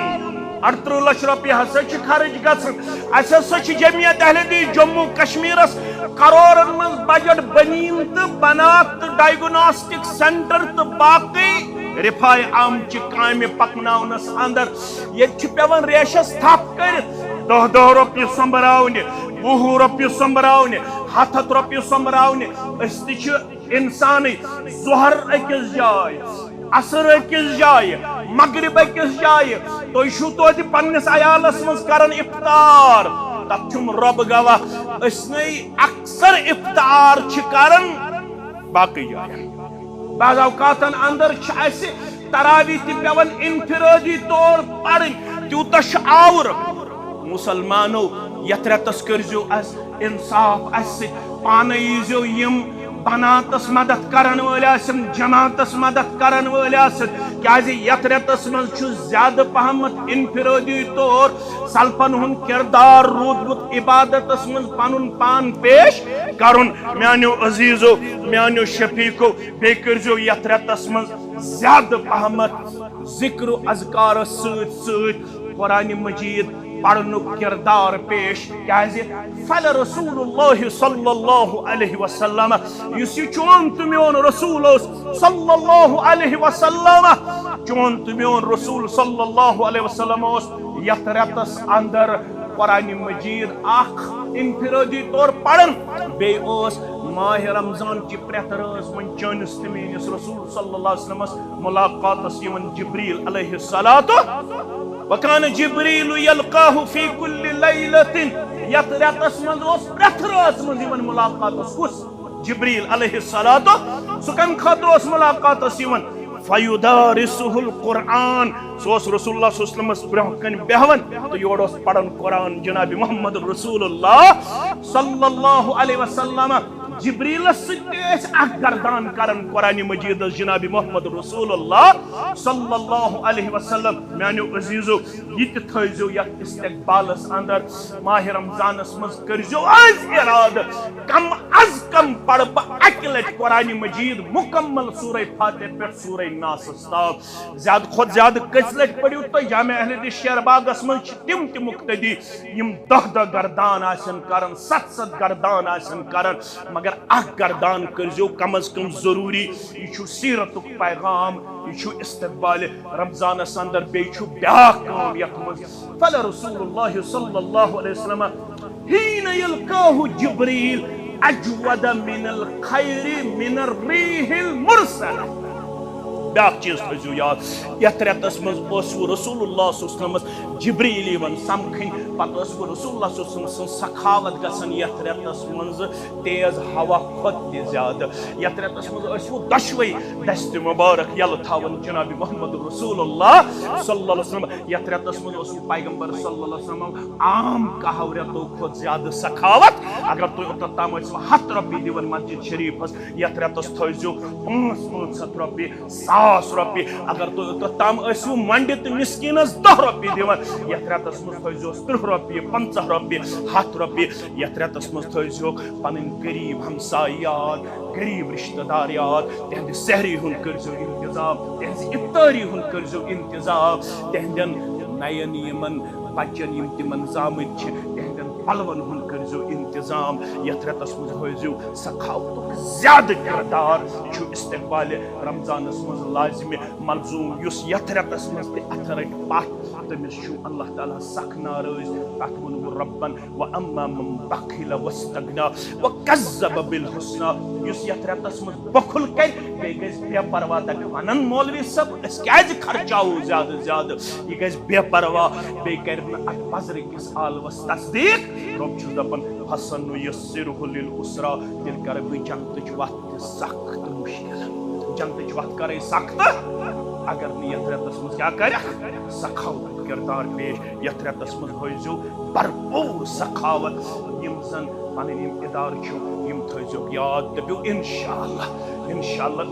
38 لچھ رۄپیہِ ہسا چھِ خرٕچ گژھان اسہِ ہسا چھِ جمعیت اہل حدیث جموں کشمیرس کرورن منٛز بجٹ بنیٖن تہٕ بنات تہٕ ڈائگنوسٹک سینٹر تہٕ باقٕے رفاع عامچہِ کامہِ پکناونس اندر ییٚتہِ چھُ پیوان ریشس تھپھ کٔرِتھ 10 رۄپیہِ سوٚمبراونہِ 20 رۄپیہِ سوٚمبراونہِ 100 رۄپیہِ سوٚمبراونہِ أسۍ تہِ چھِ انسانٕے ظہر أکِس جایہِ عصر أکِس جایہِ مغرب أکِس جایہِ تُہۍ چھِو توتہِ پننِس عیالس منٛز کران افطار تتھ چھُم رۄب گواہ أسۍ نَے اکثر افطار چھِ کران باقٕے جاین بعض اوقاتن اندر چھِ اَسہِ تراوی تہِ پیوان انفرٲدی طور پرٕنۍ تیوٗتاہ چھُ آوُر مسلمانو یتھ رٮ۪تس کٔرزیو اَسہِ انصاف اَسہِ سۭتۍ پانے ییٖزیو یِم بناتس مدد کرن وٲلۍ آسن جماعتس مدد کرن وٲلۍ آسن کیازِ یتھ رٮ۪تس منٛز چھُ زیادٕ پہمتھ انفرٲدی طور سلفن ہُنٛد کردار روٗدمُت عبادتس منٛز پنُن پان پیش کرُن میانیو عزیزو میانیو شفیقو بیٚیہِ کٔرزیو یتھ رٮ۪تس منٛز زیادٕ پہمتھ ذکر و اذکارس سۭتۍ سۭتۍ قرآنِ مجیٖد پڑھنُک کردار پیش کیازِ فل رسول اللہ صلی اللہ علیہ وسلم یُس یہِ چون تہٕ میون رسول اوس صلی اللہ علیہ وسلم چون تہٕ میون رسول صلی اللہ علیہ وسلم اوس یتھ رٮ۪تس اندر قرآنِ مجیٖد اکھ انفرٲدی طور پران بیٚیہِ اوس ماہ رمضان چہِ پرٛٮ۪تھ رٲژ وۄنۍ چٲنِس تہٕ میٲنِس رسول صلی اللہ علیہ وسلمس ملاقاتس یِوان جبریل علیہ الصلاۃ وکان جبریل یلقاہ فی کل لیلۃ یتھ رٮ۪تس منٛز اوس پرٛٮ۪تھ رٲژ منٛز یِوان ملاقاتس کُس جبریل علیہ الصلاۃ سُہ کمہِ خٲطرٕ اوس ملاقاتس یِوان فیدارسہ القرآن سُہ اوس رسول اللہ صلی اللہ علیہ وسلمس برونٛہہ کنہِ بیہوان تہٕ یورٕ اوس پران قرآن جناب محمد رسول اللہ صلی اللہ علیہ وسلم جبریلس سۭتۍ تہِ ٲسۍ اکھ گردان کران قرآنِ مجیٖدس جناب محمد رسول اللہ صلی اللہ علیہ وسلم میانیو عزیزو یہ تہِ تھٲیزیو یتھ استقبالس اندر ماہ رمضانس منٛز کٔرزیو آز ارادٕ کم از کم پرٕ بہٕ اکہِ لٹہِ قرآنِ مجیٖد مکمل سورہ فاتح پٮ۪ٹھ سورہ ناسس تام زیادٕ کھۄتہٕ زیادٕ کٔژِ لٹہِ پٔرِو تُہۍ جامع اہل حدیث شیر باغس منٛز چھِ تِم تہِ مقتدی یِم دہ گردان آسن کران ست گردان آسن کران مگر اکھ گردان کٔرزیو کم از کم ضروٗری یہِ چھُ سیٖرتُک پیغام یہ چھُ استقبال رمضانس اندر بیٚیہِ چھُ بیٛاکھ کٲم یتھ منٛز فل رسول اللہ صلی اللہ علیہ وسلم حین یلقاہ جبریل اجود من الخیر من الریح المرسلہ بیٛاکھ چیٖز تھٲیزیو یاد یتھ رٮ۪تس منٛز ٲسوٕ رسول اللہ صلی اللہ علیہ وسلم جبریل یِوان سمکھٕنۍ پتہٕ ٲسوٕ رسول اللہ صلی اللہ علیہ وسلم سٕنٛز سخاوت گژھان یتھ رٮ۪تس منٛز تیز ہوا کھۄتہٕ تہِ زیادٕ یتھ رٮ۪تس منٛز ٲسوٕ دۄشوے دستہِ مُبارک یلہٕ تھاوان جناب محمد رسول اللہ صلی اللہ علیہ وسلم یتھ رٮ۪تس منٛز اوسوٕ پیغمبر صلی اللہ علیہ وسلم عام کہو رٮ۪تو کھۄتہٕ زیادٕ سخاوت اگر تُہۍ اوٚتتھ تام ٲسوٕ 100 رۄپیہِ دِوان مسجد شریٖفس یتھ رٮ۪تس تھٲیزیو 500 رۄپیہِ 1,000 رۄپیہِ اگر تُہۍ اوٚتتھ تام ٲسوٕ منڈِ تہٕ مسکیٖنس 10 رۄپیہِ دِوان یتھ رٮ۪تس منٛز تھٲیزیوس 30 رۄپیہِ 50 رۄپیہِ 100 رۄپیہِ یتھ رٮ۪تس منٛز تھٲیزیوکھ پنٕنۍ غریٖب ہمساے یاد غریٖب رشتہٕ دار یاد تہنٛدِ سحری ہُنٛد کٔرزیو انتظام تہنٛزِ افطٲری ہُنٛد کٔرزیو انتظام تہنٛدٮ۪ن نین یِمن بچن یِم تِمن زامٕتۍ چھِ تہنٛدٮ۪ن پلون ہُنٛد کٔرزیو انتظام یتھ رٮ۪تس منٛز ہٲیزیو سخاوتُک زیادٕ کردار چھُ استقبالِ رمضانس منٛز لازمہِ ملزوٗم یُس یتھ رٮ۪تس منٛز تہِ اتھٕ رٹہِ پتھ تٔمِس چھُ اللہ تعالیٰ سخ ناراض تتھ ووٚنوُ ربن واما من بخل واستغنا وکذب بالحسنى یُس یتھ رٮ۪تس منٛز بخل کرِ بیٚیہِ گژھِ بے پرواہ دپہِ ونن مولوی صٲب أسۍ کیازِ خرچاوو زیادٕ زیادٕ یہِ گژھِ بے پرواہ بیٚیہِ کرِ نہٕ اتھ پزرٕ کِس عالمس تصدیٖق رۄب چھُ دپان فسنُیسرہ للعسرى تیٚلہِ کرٕ بہٕ جنتٕچ وتھ تہِ سخ تہٕ مُشکل جنتٕچ وتھ کرے سخ تہٕ اگر نہٕ یتھ رٮ۪تس منٛز کیٛاہ کرکھ سخاوت کردار پیش یتھ رٮ۪تس منٛز ہٲیزیو بھرپوٗر سخاوت یِم زن پنٕنۍ یِم ادارٕ چھِو یِم تھٲیزیوکھ یاد دٔپِو انشاءاللہ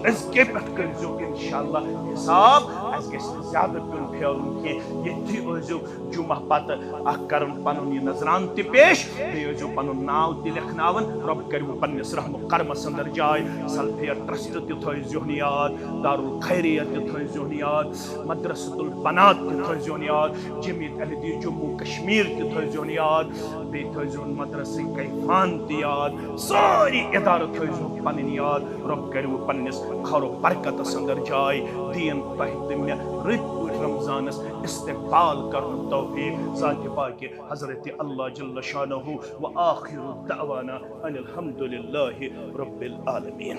أزکے پٮ۪ٹھ کٔرزیو انشاءاللہ حساب اسہِ گژھِ نہٕ زیادٕ پیوٚن پھیرُن کینٛہہ ییٚتھی ٲسزیو جمعہ پتہٕ اکھ کرُن پنُن یہِ نظران تہِ پیش بیٚیہِ ٲسزیو پنُن ناو تہِ لیکھناوان رۄب کٔرِوٕ پننِس رحم و کرمس اندر جاے سلفیر ٹرسٹ تہِ تھٲیزیوہن یاد دارالخیریہ تہِ تھٲیزیوہن یاد مدرسۃ البنات تہِ تھٲیزیوہن یاد جمیعت اہل حدیث جموں کشمیر تہِ تھٲیزیوہن یاد بیٚیہِ تھٲیزیوہن مدرسہ کیفان تہِ یاد سٲری ادارٕ تھٲیزیوکھ پنٕنۍ یاد رۄب کٔرِوٕ پننِس خیر و برکتس اندر جاے دِیِن تۄہہِ تہٕ مےٚ رٕتۍ پٲٹھۍ رمضانس استقبال کرُن توفیق ذاتِ پاکہِ حضرت اللہ جل شانہ و آخر دعوانا ان الحمد للہ رب العالمین.